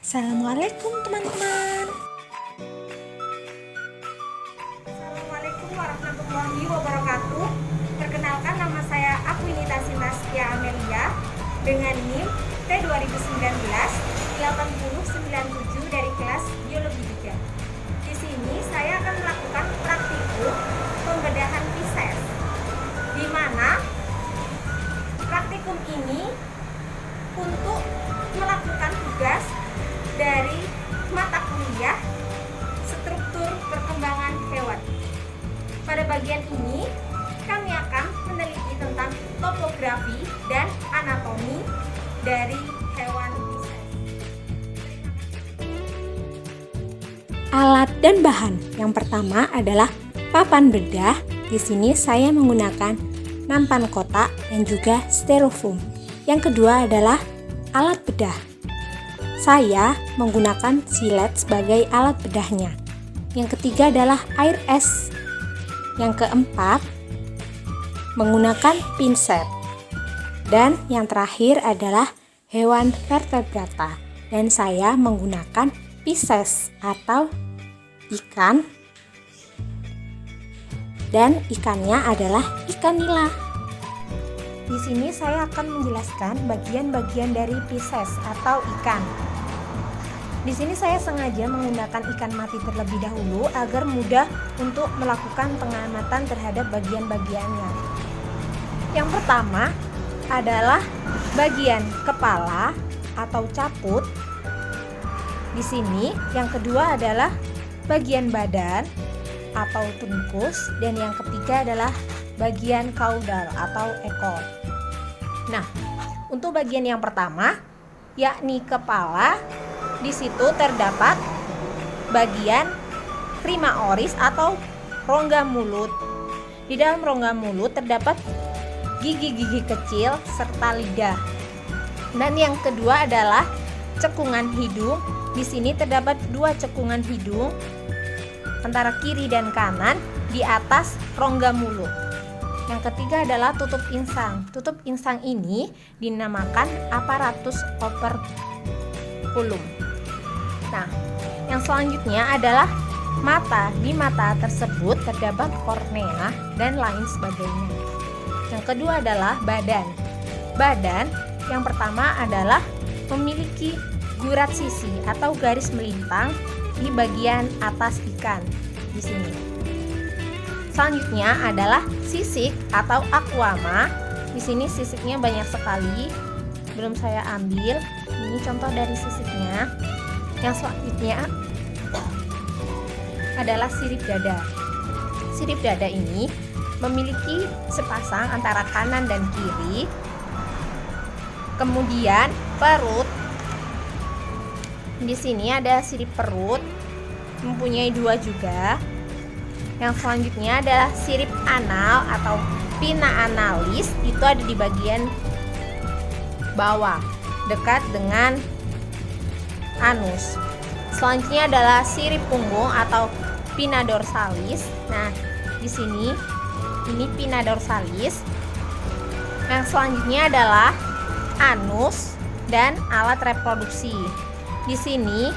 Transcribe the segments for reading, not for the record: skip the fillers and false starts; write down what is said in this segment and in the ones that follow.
Assalamualaikum teman-teman. Assalamualaikum warahmatullahi wabarakatuh. Perkenalkan, nama saya Aquinita Sinastia Amelia dengan NIM T2019-8097 dari kelas Biologi 3. Di sini saya akan melakukan praktikum pembedahan Pisces, di mana praktikum ini untuk melakukan tugas dari mata kuliah struktur perkembangan hewan. Pada bagian ini kami akan meneliti tentang topografi dan anatomi dari hewan Pisces. Alat dan bahan. Yang pertama adalah papan bedah. Di sini saya menggunakan nampan kotak dan juga styrofoam. Yang kedua adalah alat bedah. Saya menggunakan silet sebagai alat bedahnya. Yang ketiga adalah air es. Yang keempat, menggunakan pinset. Dan yang terakhir adalah hewan vertebrata. Dan saya menggunakan Pisces atau ikan. Dan ikannya adalah ikan nila. Di sini saya akan menjelaskan bagian-bagian dari Pisces atau ikan. Di sini saya sengaja menggunakan ikan mati terlebih dahulu agar mudah untuk melakukan pengamatan terhadap bagian-bagiannya. Yang pertama adalah bagian kepala atau caput. Di sini yang kedua adalah bagian badan atau trunkus, dan yang ketiga adalah bagian kaudal atau ekor. Nah, untuk bagian yang pertama yakni kepala, di situ terdapat bagian rima oris atau rongga mulut. Di dalam rongga mulut terdapat gigi-gigi kecil serta lidah. Dan yang kedua adalah cekungan hidung. Di sini terdapat dua cekungan hidung antara kiri dan kanan di atas rongga mulut. Yang ketiga adalah tutup insang. Tutup insang ini dinamakan aparatus operculum. Nah, yang selanjutnya adalah mata. Di mata tersebut terdapat kornea dan lain sebagainya. Yang kedua adalah badan. Badan yang pertama adalah memiliki gurat sisi atau garis melintang di bagian atas ikan di sini. Selanjutnya adalah sisik atau aquama. Di sini sisiknya banyak sekali, belum saya ambil. Ini contoh dari sisiknya. Yang selanjutnya adalah sirip dada. Sirip dada ini memiliki sepasang antara kanan dan kiri. Kemudian perut. Di sini ada sirip perut, mempunyai dua juga. Yang selanjutnya adalah sirip anal atau pinna analis. Itu ada di bagian bawah, dekat dengan anus. Selanjutnya adalah sirip punggung atau pinna dorsalis. Nah, di sini ini pinna dorsalis. Yang selanjutnya adalah anus dan alat reproduksi. Di sini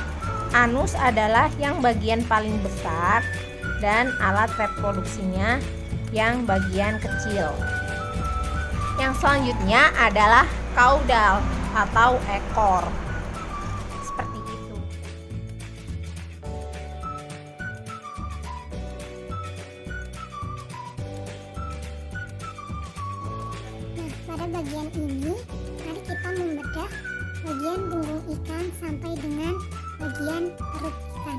anus adalah yang bagian paling besar dan alat reproduksinya yang bagian kecil. Yang selanjutnya adalah kaudal atau ekor. Seperti itu. Nah, pada bagian ini mari kita membedah bagian punggung ikan sampai dengan bagian perut ikan.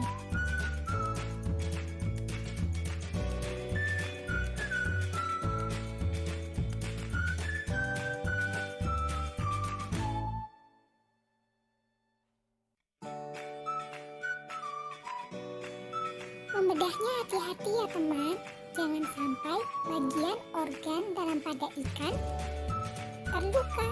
Membedahnya hati-hati ya teman, jangan sampai bagian organ dalam pada ikan terluka.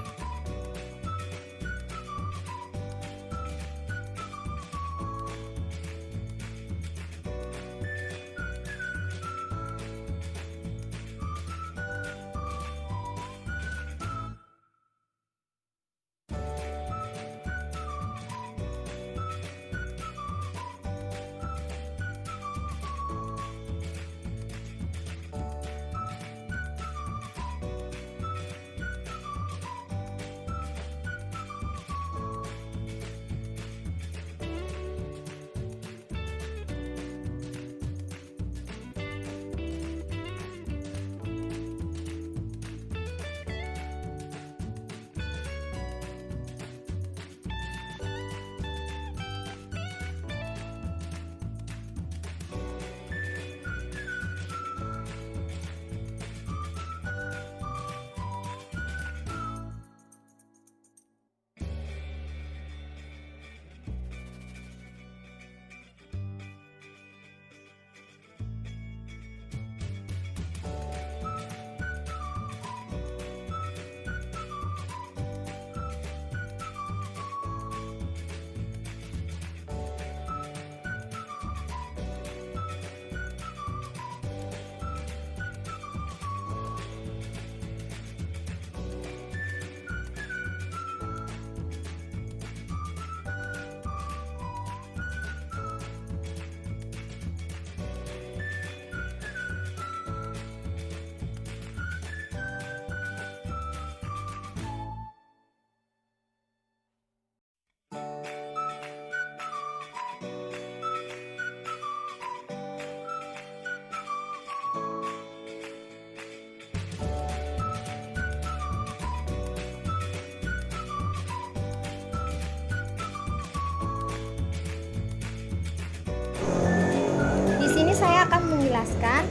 menjelaskan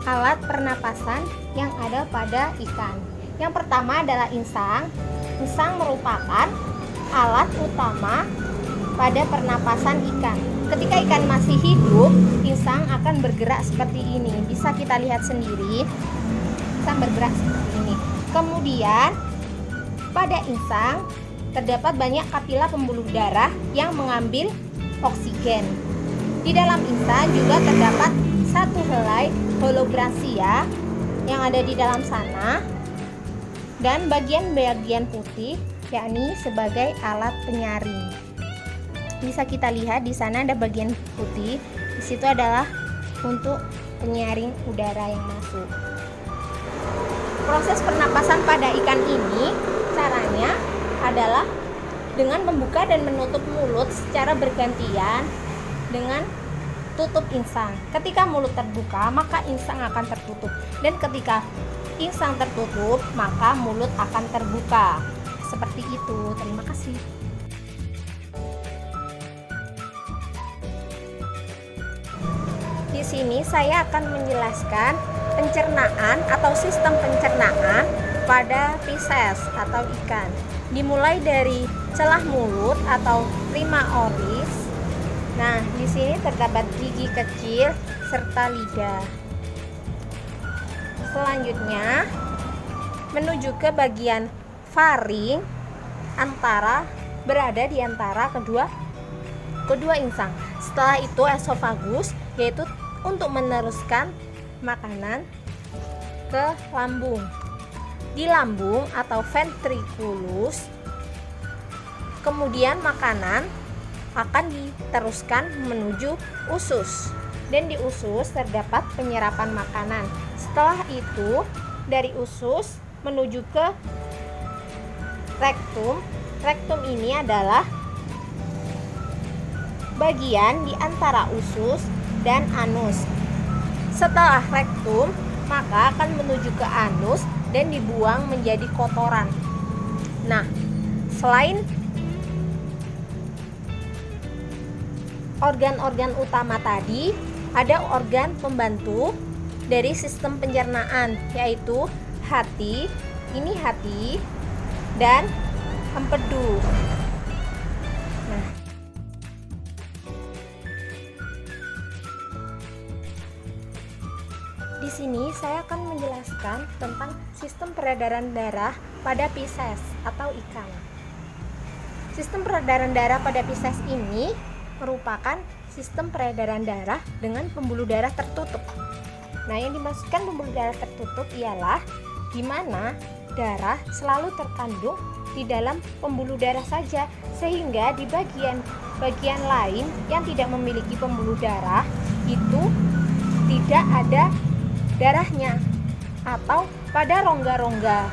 alat pernapasan yang ada pada ikan. Yang pertama adalah insang. Insang merupakan alat utama pada pernapasan ikan. Ketika ikan masih hidup, insang akan bergerak seperti ini. Bisa kita lihat sendiri, insang bergerak seperti ini. Kemudian pada insang terdapat banyak kapila pembuluh darah yang mengambil oksigen. Di dalam insang juga terdapat satu helai holograsia yang ada di dalam sana, dan bagian-bagian putih yakni sebagai alat penyaring. Bisa kita lihat di sana ada bagian putih, di situ adalah untuk penyaring udara yang masuk. Proses pernapasan pada ikan ini caranya adalah dengan membuka dan menutup mulut secara bergantian dengan tutup insang. Ketika mulut terbuka, maka insang akan tertutup, dan ketika insang tertutup, maka mulut akan terbuka. Seperti itu. Terima kasih. Di sini saya akan menjelaskan pencernaan atau sistem pencernaan pada Pisces atau ikan. Dimulai dari celah mulut atau prima oris. Nah, di sini terdapat gigi kecil serta lidah. Selanjutnya menuju ke bagian faring, berada di antara kedua insang. Setelah itu esofagus, yaitu untuk meneruskan makanan ke lambung. Di lambung atau ventriculus, kemudian makanan akan diteruskan menuju usus, dan di usus terdapat penyerapan makanan. Setelah itu dari usus menuju ke rektum. Rektum ini adalah bagian di antara usus dan anus. Setelah rektum, maka akan menuju ke anus dan dibuang menjadi kotoran. Nah, selain organ-organ utama tadi, ada organ pembantu dari sistem pencernaan, yaitu hati, dan empedu. Nah, di sini saya akan menjelaskan tentang sistem peredaran darah pada Pisces atau ikan. Sistem peredaran darah pada Pisces ini merupakan sistem peredaran darah dengan pembuluh darah tertutup. Nah, yang dimaksudkan pembuluh darah tertutup ialah di mana darah selalu terkandung di dalam pembuluh darah saja, sehingga di bagian lain yang tidak memiliki pembuluh darah itu tidak ada darahnya, atau pada rongga-rongga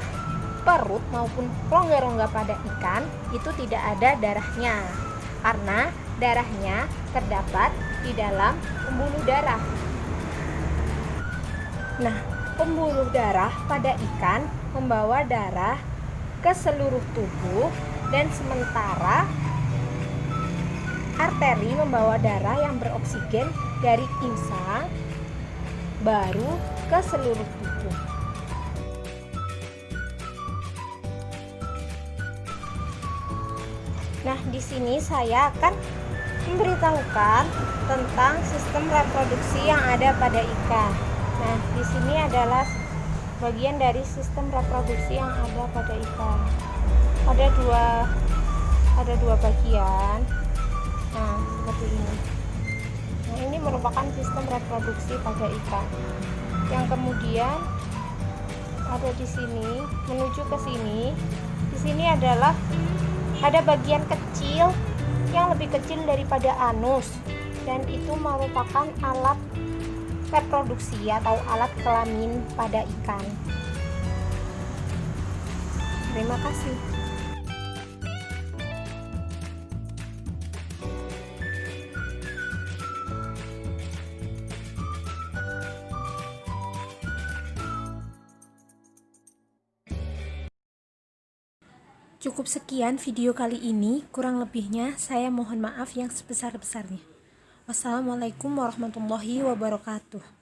perut maupun rongga-rongga pada ikan itu tidak ada darahnya, karena darahnya terdapat di dalam pembuluh darah. Nah, pembuluh darah pada ikan membawa darah ke seluruh tubuh, dan sementara arteri membawa darah yang beroksigen dari insang baru ke seluruh tubuh. Nah, di sini saya akan memberitahukan tentang sistem reproduksi yang ada pada ikan. Nah, di sini adalah bagian dari sistem reproduksi yang ada pada ikan. Ada dua bagian. Nah, seperti ini. Nah, ini merupakan sistem reproduksi pada ikan. Yang kemudian ada di sini menuju ke sini. Di sini adalah ada bagian kecil yang lebih kecil daripada anus, dan itu merupakan alat reproduksi atau alat kelamin pada ikan. Terima kasih. Cukup sekian video kali ini, kurang lebihnya saya mohon maaf yang sebesar-besarnya. Wassalamualaikum warahmatullahi wabarakatuh.